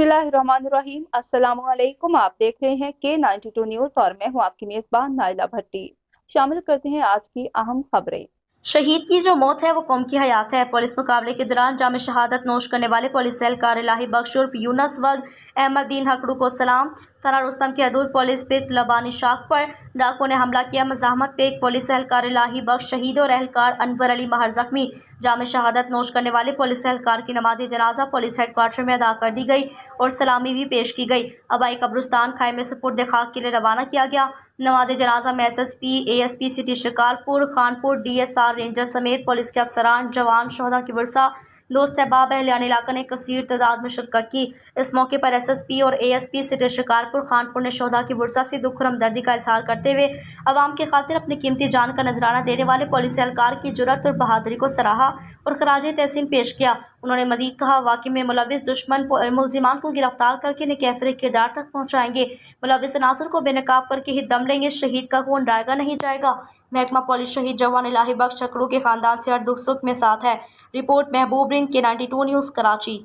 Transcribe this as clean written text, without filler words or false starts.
बिस्मिल्लाहिर्रहमानिर्रहीम। अस्सलामुअलैकुम। आप देख रहे हैं K92 न्यूज़ और मैं हूं आपकी मेज़बान नाइला भट्टी। शामिल करते हैं आज की अहम खबरें। शहीद की जो मौत है वो कौम की हयात है। पुलिस मुकाबले के दौरान जाम शहादत नोश करने वाले पुलिस एहलकार इलाही बख्श उर्फ यूनस वल्द अहमद दीन हकड़ू को सलाम। थाना रुस्तम की हदूद पुलिस पे लबानी शाख पर डाकुओं ने हमला किया। मज़ाहमत पे एक पुलिस एहलकार इलाही बख्श शहीद और एहलकार अनवर अली महर जख्मी। जाम शहादत नोश करने वाले पुलिस एहलकार की नमाज़ी जनाजा पुलिस हेडक्वार्टर में अदा कर दी गई और सलामी भी पेश की गई। अबाई कब्रिस्तान खाई में सुपुर्द खाक के लिए रवाना किया गया। नमाज जनाजा में SSP ASP city Shikarpur Khanpur DSR ranger समेत पुलिस के अफसरान जवान शोहदा की वर्सा दोस्त अहबाब अहलियान इलाका ने कसीर तादाद में शिरकत की। इस मौके पर SSP और ASP सिटी शिकारपुर खानपुर ने शोहदा की वर्सा से दुख और हमदर्दी का इजहार करते हुए अवाम के खातिर अपनी कीमती जान का नजराना देने वाले पुलिस एहलकार की जुर्रत और बहादुरी को सराहा और खराज तहसीन पेश किया। उन्होंने मजीद कहा, वाकई में मुलविस दुश्मन मुलजिमान को गिरफ्तार करके इन्हें कैफिर किरदार तक पहुँचाएंगे। मुलविस नाज़र को बेनकाब करके ही दम लेंगे। शहीद का खून डायगा नहीं जाएगा। महकमा पुलिस शहीद जवान इलाही बख्श हकड़ू के खानदान से हर दुख सुख में साथ है। रिपोर्ट महबूब रिंग K92 न्यूज़ कराची।